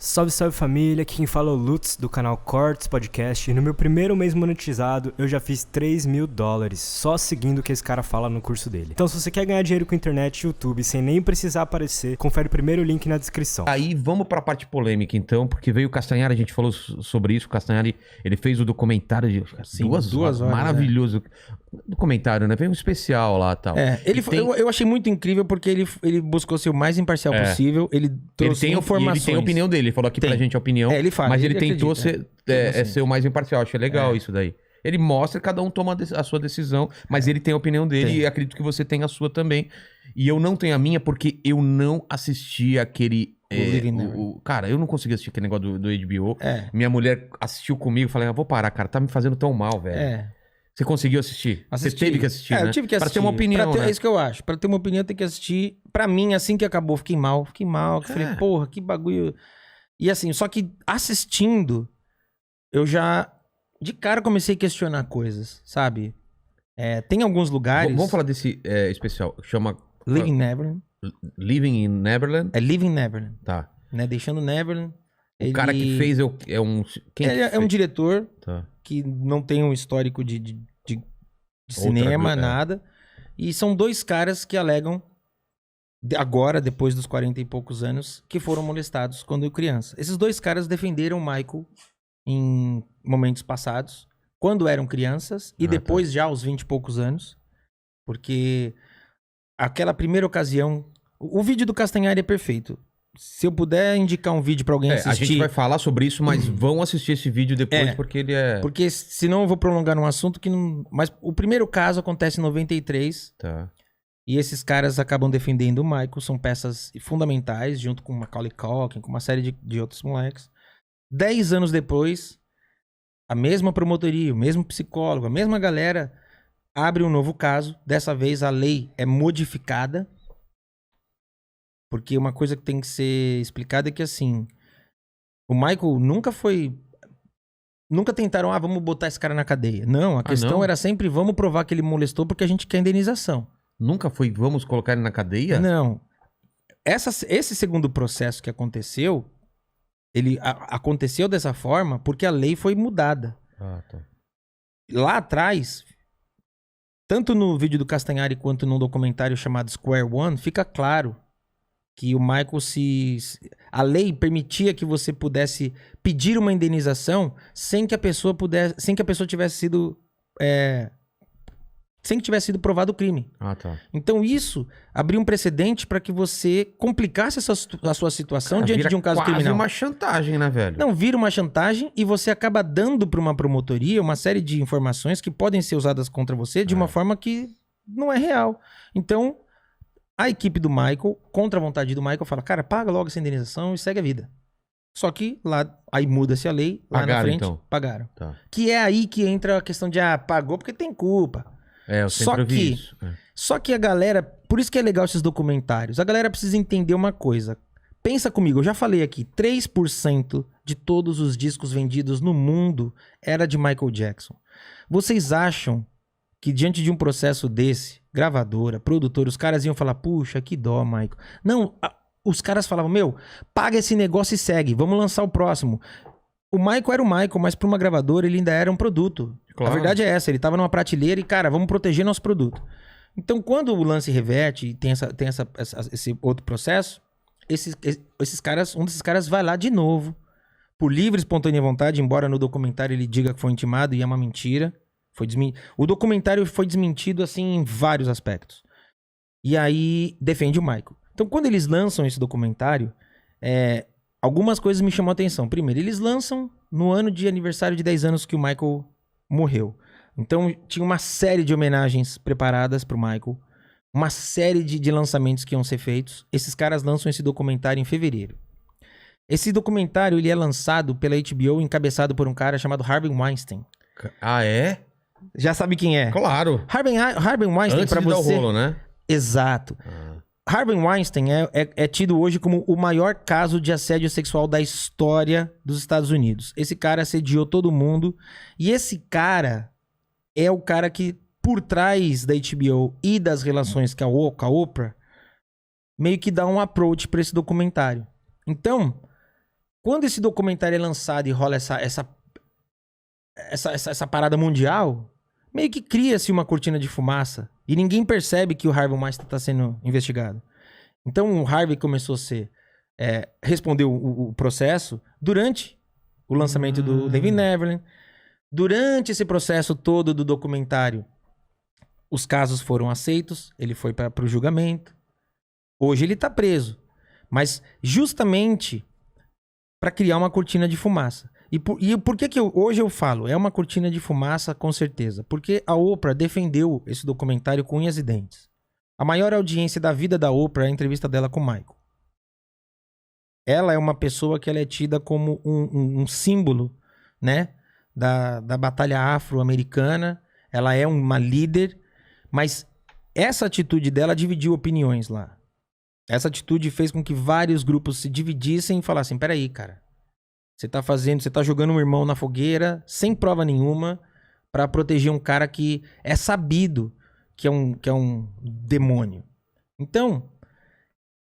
Salve, salve família, aqui quem fala é o Lutz do canal Cortes Podcast e no meu primeiro mês monetizado eu já fiz $3.000 só seguindo o que esse cara fala no curso dele. Então se você quer ganhar dinheiro com internet e YouTube sem nem precisar aparecer, confere o primeiro link na descrição. Aí vamos pra parte polêmica então, porque veio o Castanhari, a gente falou sobre isso, o Castanhari, ele fez o documentário de duas horas, maravilhoso. Documentário, né? Veio um especial lá e tal. Eu achei muito incrível porque ele buscou ser o mais imparcial possível, ele trouxe informações. Ele tem a opinião dele, ele falou aqui pra gente a opinião, ele fala, mas ele tentou ser o mais imparcial, achei legal isso daí. Ele mostra, cada um toma a sua decisão, mas ele tem a opinião dele e acredito que você tem a sua também. E eu não tenho a minha porque eu não assisti aquele... cara, eu não consegui assistir aquele negócio do HBO. Minha mulher assistiu comigo, falei, vou parar, cara, tá me fazendo tão mal, velho. Você conseguiu assistir? Você teve que assistir, né? Eu tive que assistir. Pra ter uma opinião, né? É isso que eu acho. Pra ter uma opinião, tem que assistir. Pra mim, assim que acabou, fiquei mal. Falei, porra, que bagulho... E assim, só que assistindo, eu já, de cara, comecei a questionar coisas, sabe? Tem alguns lugares... Vamos falar desse especial, chama... Living Neverland. Living in Neverland? É Living Neverland. Tá. Né? Deixando Neverland. O cara que fez é um... É um diretor que não tem um histórico de cinema, nada. E são dois caras que alegam, agora, depois dos 40 e poucos anos, que foram molestados quando criança. Esses dois caras defenderam o Michael em momentos passados, quando eram crianças, e depois já aos 20 e poucos anos. Porque aquela primeira ocasião... O vídeo do Castanhari é perfeito. Se eu puder indicar um vídeo pra alguém assistir... A gente vai falar sobre isso, mas vão assistir esse vídeo depois, porque ele é... Porque senão eu vou prolongar num assunto que não... Mas o primeiro caso acontece em 93. Tá. E esses caras acabam defendendo o Michael. São peças fundamentais, junto com o Macaulay Culkin, com uma série de outros moleques. 10 anos depois, a mesma promotoria, o mesmo psicólogo, a mesma galera abre um novo caso. Dessa vez a lei é modificada. Porque uma coisa que tem que ser explicada é que, assim, o Michael nunca foi... Nunca tentaram, vamos botar esse cara na cadeia. Não, a questão era sempre, vamos provar que ele molestou porque a gente quer indenização. Nunca foi, vamos colocar ele na cadeia? Não. Esse segundo processo que aconteceu, ele aconteceu dessa forma porque a lei foi mudada. Lá atrás... Tanto no vídeo do Castanhari quanto no documentário chamado Square One, fica claro que o Michael a lei permitia que você pudesse pedir uma indenização sem que a pessoa tivesse sido... sem que tivesse sido provado o crime. Então isso abriu um precedente para que você complicasse a sua situação diante de um caso criminal. Vira uma chantagem, né, velho? Não, vira uma chantagem e você acaba dando para uma promotoria uma série de informações que podem ser usadas contra você de uma forma que não é real. Então, a equipe do Michael, contra a vontade do Michael, fala, cara, paga logo essa indenização e segue a vida. Só que lá, aí muda-se a lei, lá na frente, pagaram. Que é aí que entra a questão de, pagou porque tem culpa. Eu sempre ouvi isso. Só que a galera, por isso que é legal esses documentários, a galera precisa entender uma coisa. Pensa comigo, eu já falei aqui, 3% de todos os discos vendidos no mundo era de Michael Jackson. Vocês acham que diante de um processo desse, gravadora, produtora, os caras iam falar, puxa, que dó, Michael. Não, os caras falavam, paga esse negócio e segue, vamos lançar o próximo. O Michael era o Michael, mas para uma gravadora ele ainda era um produto. Claro. A verdade é essa, ele tava numa prateleira e, cara, vamos proteger nosso produto. Então, quando o lance reverte e tem esse outro processo, um desses caras vai lá de novo, por livre e espontânea vontade, embora no documentário ele diga que foi intimado e é uma mentira. O documentário foi desmentido, assim, em vários aspectos. E aí, defende o Michael. Então, quando eles lançam esse documentário, algumas coisas me chamam a atenção. Primeiro, eles lançam no ano de aniversário de 10 anos que o Michael morreu. Então, tinha uma série de homenagens preparadas pro Michael. Uma série de lançamentos que iam ser feitos. Esses caras lançam esse documentário em fevereiro. Esse documentário, ele é lançado pela HBO, encabeçado por um cara chamado Harvey Weinstein. Ah, é? Já sabe quem é? Claro. Harvey Weinstein, antes pra de você... dar o rolo, né? Exato. Harvey Weinstein é tido hoje como o maior caso de assédio sexual da história dos Estados Unidos. Esse cara assediou todo mundo. E esse cara é o cara que, por trás da HBO e das relações com a Oprah, meio que dá um approach para esse documentário. Então, Quando esse documentário é lançado e rola essa parada mundial, meio que cria-se uma cortina de fumaça. E ninguém percebe que o Harvey Weinstein está sendo investigado. Então o Harvey começou a ser... respondeu o processo durante o lançamento do David Neverland. Durante esse processo todo do documentário, os casos foram aceitos, ele foi para o julgamento. Hoje ele está preso. Mas justamente para criar uma cortina de fumaça. E por que hoje eu falo? É uma cortina de fumaça, com certeza. Porque a Oprah defendeu esse documentário com unhas e dentes. A maior audiência da vida da Oprah é a entrevista dela com o Michael. Ela é uma pessoa que ela é tida como um símbolo, né, da batalha afro-americana. Ela é uma líder, mas essa atitude dela dividiu opiniões lá. Essa atitude fez com que vários grupos se dividissem e falassem, peraí, cara, você tá jogando um irmão na fogueira sem prova nenhuma pra proteger um cara que é sabido que é um demônio. Então,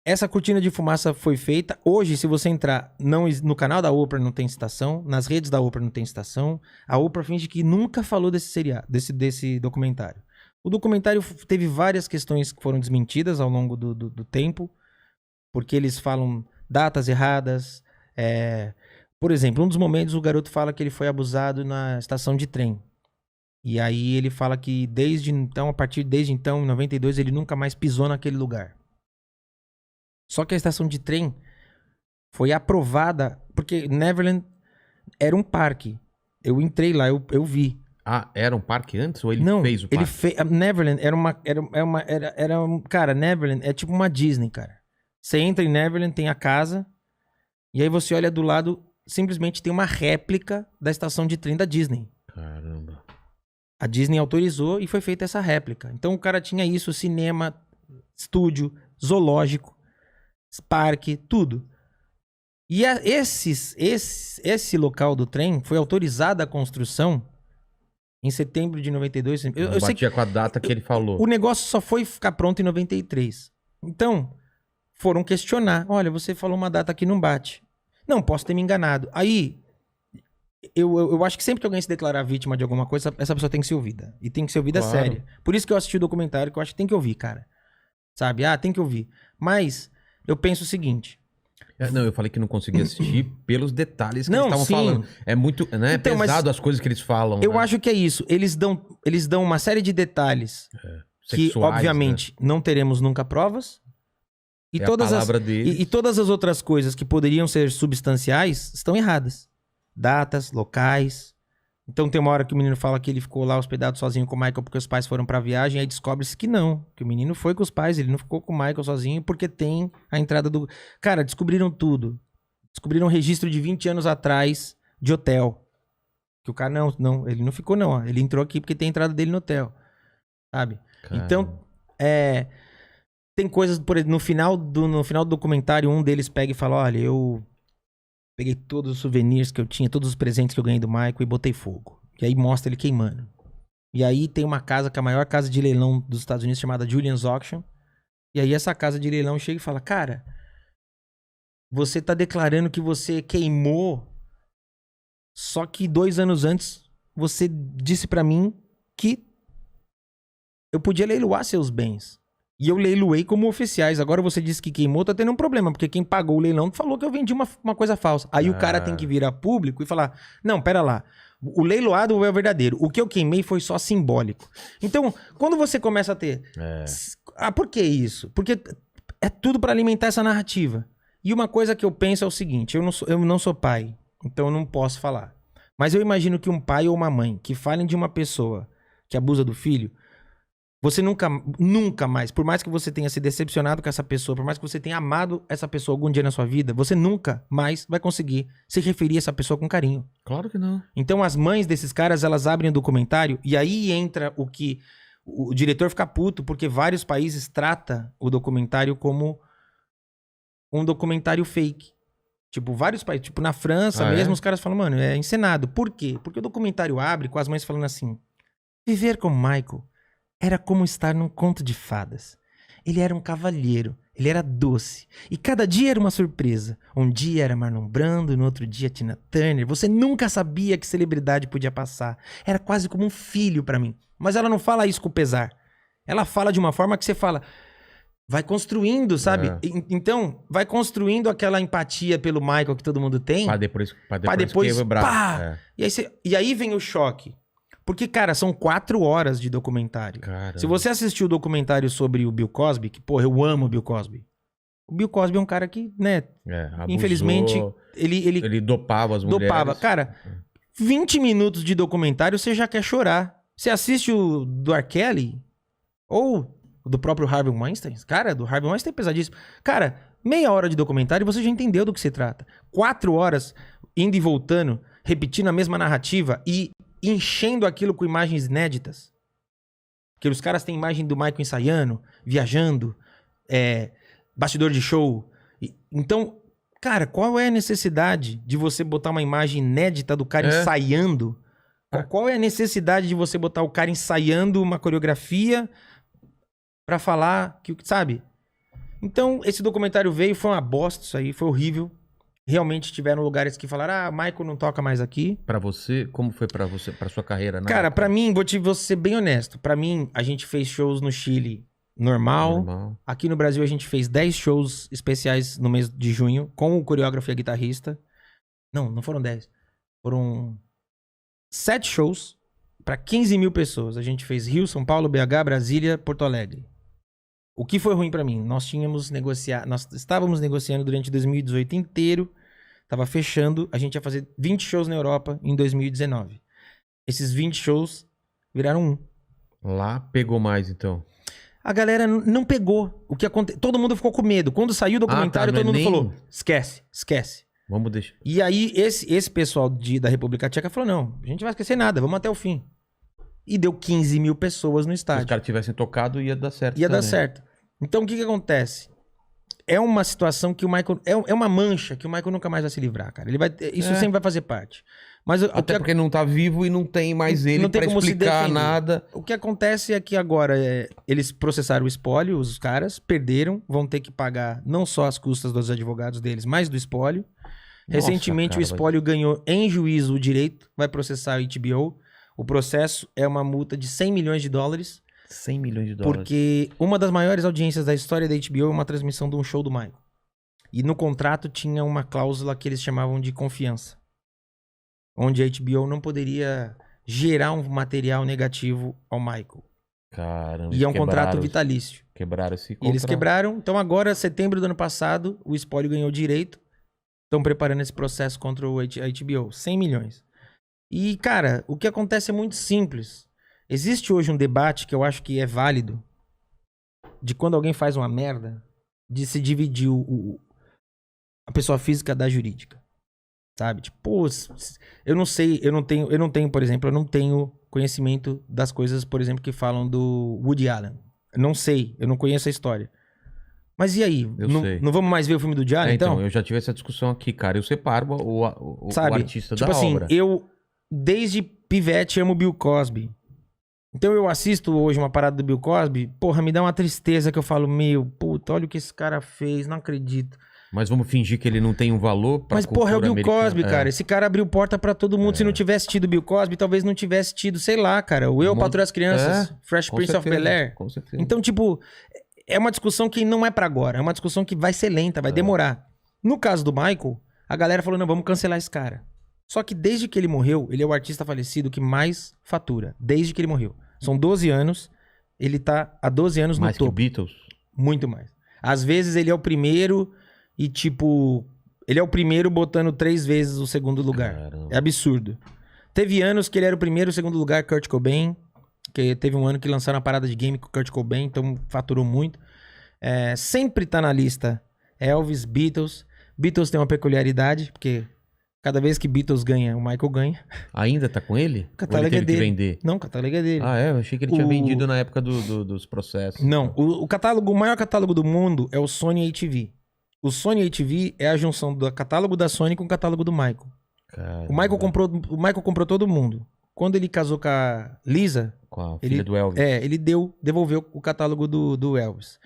essa cortina de fumaça foi feita. Hoje, se você entrar no canal da Oprah, não tem citação. Nas redes da Oprah não tem citação. A Oprah finge que nunca falou desse documentário. O documentário teve várias questões que foram desmentidas ao longo do tempo. Porque eles falam datas erradas. Por exemplo, um dos momentos o garoto fala que ele foi abusado na estação de trem. E aí ele fala que desde então, em 92, ele nunca mais pisou naquele lugar. Só que a estação de trem foi aprovada, porque Neverland era um parque. Eu entrei lá, eu vi. Ah, era um parque antes ou ele fez o parque? Neverland cara, Neverland é tipo uma Disney, cara. Você entra em Neverland, tem a casa, e aí você olha do lado, simplesmente tem uma réplica da estação de trem da Disney. Caramba. A Disney autorizou e foi feita essa réplica. Então o cara tinha isso, cinema, estúdio, zoológico, parque, tudo. E esse local do trem foi autorizada a construção em setembro de 92. Eu sei que com a data que ele falou. O negócio só foi ficar pronto em 93. Então, foram questionar. Olha, você falou uma data que não bate. Não, posso ter me enganado. Aí, eu acho que sempre que alguém se declarar vítima de alguma coisa, essa pessoa tem que ser ouvida. E tem que ser ouvida séria. Por isso que eu assisti o documentário, que eu acho que tem que ouvir, cara. Sabe? Tem que ouvir. Mas, eu penso o seguinte... Não, eu falei que não conseguia assistir pelos detalhes que eles estavam falando. É muito, né? Então, pesado as coisas que eles falam. Eu acho que é isso. Eles dão uma série de detalhes que, obviamente, não teremos nunca provas. E todas e todas as outras coisas que poderiam ser substanciais estão erradas. Datas, locais. Então tem uma hora que o menino fala que ele ficou lá hospedado sozinho com o Michael porque os pais foram pra viagem, aí descobre-se que não, que o menino foi com os pais, ele não ficou com o Michael sozinho porque tem a entrada do... Cara, descobriram tudo. Descobriram um registro de 20 anos atrás de hotel. Que o cara, não, ele não ficou não, ó. Ele entrou aqui porque tem a entrada dele no hotel. Sabe? Caramba. Então, tem coisas, por exemplo, no final do documentário, um deles pega e fala, olha, eu... peguei todos os souvenirs que eu tinha, todos os presentes que eu ganhei do Michael e botei fogo. E aí mostra ele queimando. E aí tem uma casa, que é a maior casa de leilão dos Estados Unidos, chamada Julian's Auction. E aí essa casa de leilão chega e fala, cara, você tá declarando que você queimou, só que 2 anos antes você disse pra mim que eu podia leiloar seus bens. E eu leiloei como oficiais. Agora você disse que queimou, tá tendo um problema. Porque quem pagou o leilão falou que eu vendi uma coisa falsa. Aí o cara tem que virar público e falar, não, pera lá. O leiloado é o verdadeiro. O que eu queimei foi só simbólico. Então, quando você começa a ter... por que isso? Porque é tudo pra alimentar essa narrativa. E uma coisa que eu penso é o seguinte. Eu não sou pai. Então eu não posso falar. Mas eu imagino que um pai ou uma mãe que falem de uma pessoa que abusa do filho... Você nunca mais, por mais que você tenha se decepcionado com essa pessoa, por mais que você tenha amado essa pessoa algum dia na sua vida, você nunca mais vai conseguir se referir a essa pessoa com carinho. Claro que não. Então as mães desses caras, elas abrem o documentário e aí entra o que o diretor fica puto, porque vários países tratam o documentário como um documentário fake. Tipo, vários países, tipo na França mesmo, os caras falam, mano, é encenado. Por quê? Porque o documentário abre com as mães falando assim, viver como Michael era como estar num conto de fadas. Ele era um cavalheiro, ele era doce. E cada dia era uma surpresa. Um dia era Marlon Brando, no outro dia Tina Turner. Você nunca sabia que celebridade podia passar. Era quase como um filho pra mim. Mas ela não fala isso com pesar. Ela fala de uma forma que você fala... Vai construindo, sabe? Então, vai construindo aquela empatia pelo Michael que todo mundo tem. Pra depois Pá! pá! E aí vem o choque. Porque, cara, são 4 horas de documentário. Caramba. Se você assistiu o documentário sobre o Bill Cosby, que, porra, eu amo o Bill Cosby. O Bill Cosby é um cara que, né, abusou, infelizmente, ele dopava as mulheres. dopava. Cara, 20 minutos de documentário você já quer chorar. Você assiste o do R. Kelly ou do próprio Harvey Weinstein. Cara, do Harvey Weinstein é pesadíssimo. Cara, meia hora de documentário você já entendeu do que se trata. 4 horas indo e voltando, repetindo a mesma narrativa e enchendo aquilo com imagens inéditas. Porque os caras têm imagem do Michael ensaiando, viajando, bastidor de show. Então, cara, qual é a necessidade de você botar uma imagem inédita do cara ensaiando? Qual é a necessidade de você botar o cara ensaiando uma coreografia pra falar que, sabe? Então, esse documentário veio, foi uma bosta isso aí, foi horrível. Realmente tiveram lugares que falaram, Michael não toca mais aqui. Pra você, como foi pra você, pra sua carreira? Cara, pra mim, vou ser bem honesto. Pra mim, a gente fez shows no Chile normal. Aqui no Brasil, a gente fez 10 shows especiais no mês de junho, com o coreógrafo e a guitarrista. Não foram 10. Foram 7 shows pra 15 mil pessoas. A gente fez Rio, São Paulo, BH, Brasília, Porto Alegre. O que foi ruim pra mim? Nós estávamos negociando durante 2018 inteiro, tava fechando, a gente ia fazer 20 shows na Europa em 2019. Esses 20 shows viraram 1. Lá pegou mais, então. A galera não pegou. O que todo mundo ficou com medo. Quando saiu o documentário, todo mundo falou: esquece. Vamos deixar. E aí, esse pessoal da República Tcheca falou: não, a gente não vai esquecer nada, vamos até o fim. E deu 15 mil pessoas no estádio. Se os caras tivessem tocado, ia dar certo. Ia dar certo. Então, o que acontece? É uma situação que o Michael... É uma mancha que o Michael nunca mais vai se livrar, cara. Isso sempre vai fazer parte. Mas até porque não tá vivo e não tem mais ele não tem pra como explicar nada. O que acontece é que agora eles processaram o espólio, os caras, perderam, vão ter que pagar não só as custas dos advogados deles, mas do espólio. Recentemente, o espólio ganhou em juízo o direito, vai processar a HBO. O processo é uma multa de $100 milhões. 100 milhões de dólares. Porque uma das maiores audiências da história da HBO é uma transmissão de um show do Michael. E no contrato tinha uma cláusula que eles chamavam de confiança. Onde a HBO não poderia gerar um material negativo ao Michael. Caramba. E é um contrato vitalício. Quebraram esse contrato. E eles quebraram. Então agora, setembro do ano passado, o espólio ganhou direito. Estão preparando esse processo contra a HBO. 100 milhões. E, cara, o que acontece é muito simples. Existe hoje um debate que eu acho que é válido de quando alguém faz uma merda, de se dividir a pessoa física da jurídica. Sabe? Tipo, eu não sei, eu não tenho, por exemplo, eu não tenho conhecimento das coisas, por exemplo, que falam do Woody Allen. Eu não sei, eu não conheço a história. Mas e aí? Não vamos mais ver o filme do Woody Allen, então? Eu já tive essa discussão aqui, cara. Eu separo o Sabe? artista tipo da assim, obra. Eu, desde pivete, amo Bill Cosby. Então eu assisto hoje uma parada do Bill Cosby, porra, me dá uma tristeza que eu falo, puta, olha o que esse cara fez, não acredito. Mas vamos fingir que ele não tem um valor pra Mas porra, é o Bill americana. Cosby, cara. Esse cara abriu porta pra todo mundo. Se não tivesse tido Bill Cosby, talvez não tivesse tido, sei lá, cara, o Eu, Patroa as Crianças, Fresh Prince of Bel-Air. Com certeza. Então, tipo, é uma discussão que não é pra agora. É uma discussão que vai ser lenta, vai demorar. No caso do Michael, a galera falou, não, vamos cancelar esse cara. Só que desde que ele morreu, ele é o artista falecido que mais fatura. Desde que ele morreu. São 12 anos, ele tá há 12 anos no topo. Mais que Beatles? Muito mais. Às vezes ele é o primeiro e, tipo, ele é o primeiro botando 3 vezes o segundo lugar. Caramba. É absurdo. Teve anos que ele era o primeiro e o segundo lugar, Kurt Cobain, que teve um ano que lançaram uma parada de game com o Kurt Cobain, então faturou muito. Sempre tá na lista Elvis, Beatles. Beatles tem uma peculiaridade, porque... Cada vez que Beatles ganha, o Michael ganha. Ainda tá com ele? O catálogo Ou ele teve é dele. que vender? Não, o catálogo é dele. Eu achei que ele tinha vendido na época dos processos. Não, o maior catálogo do mundo é o Sony ATV. O Sony ATV é a junção do catálogo da Sony com o catálogo do Michael. Caramba. O Michael comprou todo mundo. Quando ele casou com a Lisa... Com a filha do Elvis. Ele devolveu o catálogo do Elvis.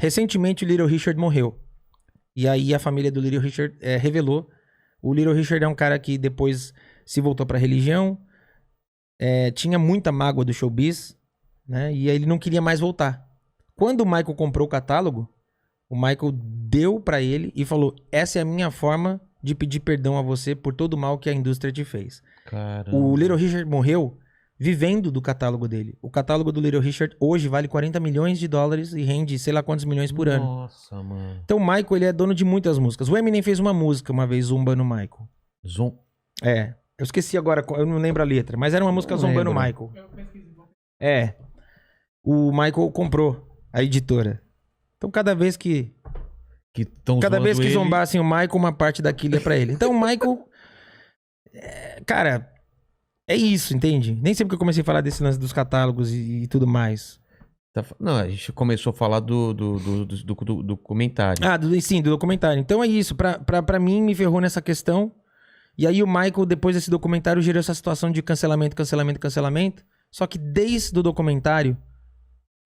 Recentemente o Little Richard morreu. E aí a família do Little Richard revelou. O Little Richard é um cara que depois se voltou pra religião. Tinha muita mágoa do showbiz, né? E aí ele não queria mais voltar. Quando o Michael comprou o catálogo, o Michael deu pra ele e falou: essa é a minha forma de pedir perdão a você por todo o mal que a indústria te fez. Caramba. O Little Richard morreu vivendo do catálogo dele. O catálogo do Little Richard hoje vale $40 milhões e rende sei lá quantos milhões por ano. Nossa, mano. Então o Michael, ele é dono de muitas músicas. O Eminem fez uma música uma vez, zombando o Michael. Eu esqueci agora, eu não lembro a letra, mas era uma música zombando o Michael. O Michael comprou a editora. Então cada vez que zombassem o Michael, uma parte daquilo é pra ele. Então o Michael... cara, é isso, entende? Nem sempre que eu comecei a falar desse lance dos catálogos e tudo mais. Não, a gente começou a falar do documentário. Sim, do documentário. Então é isso, pra mim me ferrou nessa questão. E aí o Michael, depois desse documentário, gerou essa situação de cancelamento. Só que desde o documentário,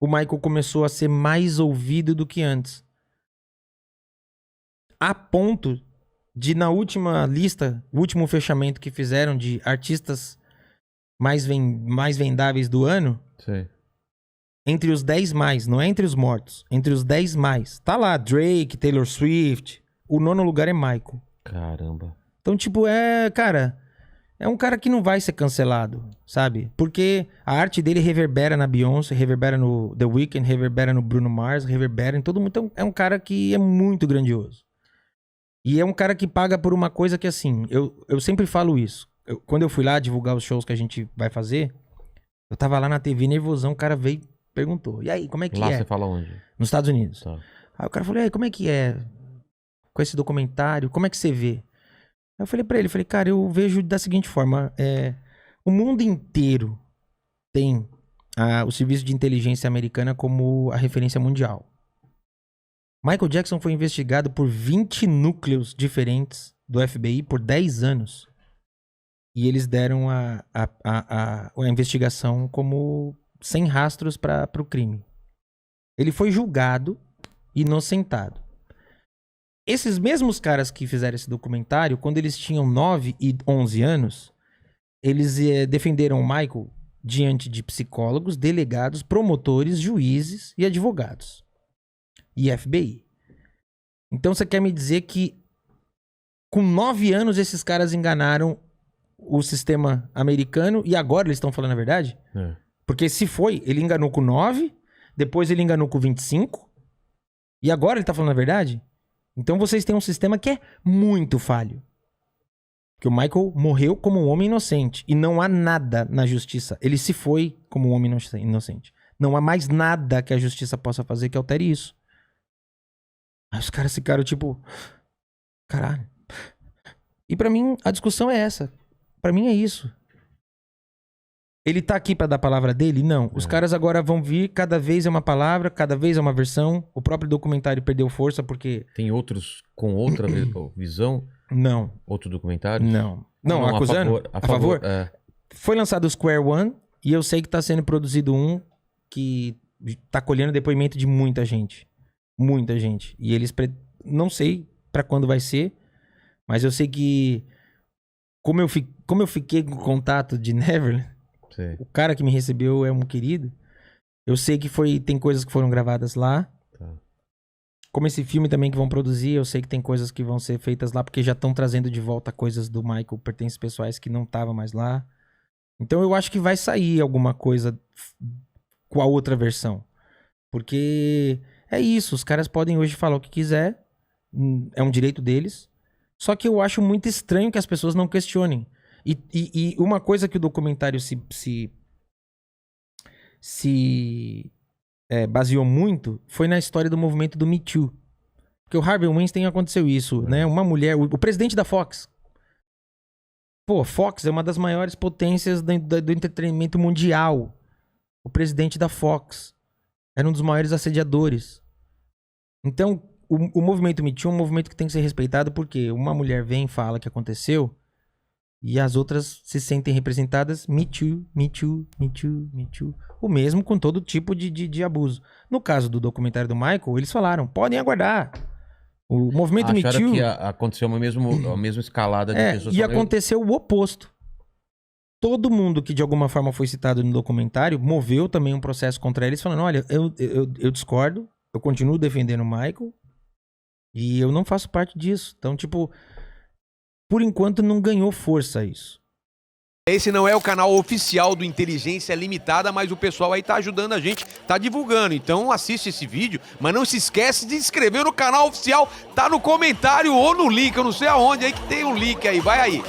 o Michael começou a ser mais ouvido do que antes. A ponto de, na última lista, o último fechamento que fizeram de artistas mais vendáveis do ano, Sim. Entre os 10 mais, não é entre os mortos, entre os 10 mais. Tá lá, Drake, Taylor Swift, o 9º lugar é Michael. Caramba. Então, tipo, cara, é um cara que não vai ser cancelado, sabe? Porque a arte dele reverbera na Beyoncé, reverbera no The Weeknd, reverbera no Bruno Mars, reverbera em todo mundo. Então, é um cara que é muito grandioso. E é um cara que paga por uma coisa que, assim, eu sempre falo isso. Quando eu fui lá divulgar os shows que a gente vai fazer, eu tava lá na TV nervosão, o cara veio e perguntou: e aí, como é que lá é? Você fala onde? Nos Estados Unidos. Tá. Aí o cara falou: e aí, como é que é com esse documentário? Como é que você vê? Aí eu falei pra ele, cara, eu vejo da seguinte forma, o mundo inteiro tem o serviço de inteligência americana como a referência mundial. Michael Jackson foi investigado por 20 núcleos diferentes do FBI por 10 anos. E eles deram a investigação como sem rastros para o crime. Ele foi julgado, inocentado. Esses mesmos caras que fizeram esse documentário, quando eles tinham 9 e 11 anos, eles defenderam o Michael diante de psicólogos, delegados, promotores, juízes e advogados. E FBI. Então você quer me dizer que com 9 anos esses caras enganaram o sistema americano e agora eles estão falando a verdade? Porque se foi, ele enganou com 9, depois ele enganou com 25 e agora ele tá falando a verdade? Então vocês têm um sistema que é muito falho. Porque o Michael morreu como um homem inocente. E não há nada na justiça. Ele se foi como um homem inocente. Não há mais nada que a justiça possa fazer que altere isso. Aí os caras ficaram tipo... caralho. E pra mim, a discussão é essa. Pra mim é isso. Ele tá aqui pra dar a palavra dele? Não. Os caras agora vão vir, cada vez é uma palavra, cada vez é uma versão. O próprio documentário perdeu força porque... Tem outros com outra visão? Não. Outro documentário? Não. Não, acusando? A favor? Foi lançado o Square One e eu sei que tá sendo produzido um que tá colhendo depoimento de muita gente. Muita gente. E eles... Não sei pra quando vai ser, mas eu sei que... Como eu fiquei com contato de Neverland, Sim. O cara que me recebeu é um querido. Eu sei que tem coisas que foram gravadas lá. Tá. Como esse filme também que vão produzir, eu sei que tem coisas que vão ser feitas lá, porque já estão trazendo de volta coisas do Michael, pertences pessoais que não estavam mais lá. Então eu acho que vai sair alguma coisa com a outra versão. Porque é isso, os caras podem hoje falar o que quiser, é um direito deles. Só que eu acho muito estranho que as pessoas não questionem. E uma coisa que o documentário se baseou muito foi na história do movimento do Me Too. Porque o Harvey Weinstein aconteceu isso, né? Uma mulher, o presidente da Fox. Pô, Fox é uma das maiores potências do entretenimento mundial. O presidente da Fox era um dos maiores assediadores. Então, o movimento Me Too é um movimento que tem que ser respeitado porque uma mulher vem e fala que aconteceu... e as outras se sentem representadas, me too, me too, me too, me too. O mesmo com todo tipo de abuso. No caso do documentário do Michael, eles falaram, podem aguardar. O movimento Me Acharam Too... que aconteceu a mesma escalada de pessoas. E aconteceu o oposto. Todo mundo que de alguma forma foi citado no documentário moveu também um processo contra eles, falando, olha, eu discordo, eu continuo defendendo o Michael e eu não faço parte disso. Então, tipo, por enquanto não ganhou força isso. Esse não é o canal oficial do Inteligência Limitada, mas o pessoal aí tá ajudando a gente, tá divulgando. Então assiste esse vídeo, mas não se esquece de se inscrever no canal oficial, tá no comentário ou no link, eu não sei aonde, aí que tem um link aí, vai aí.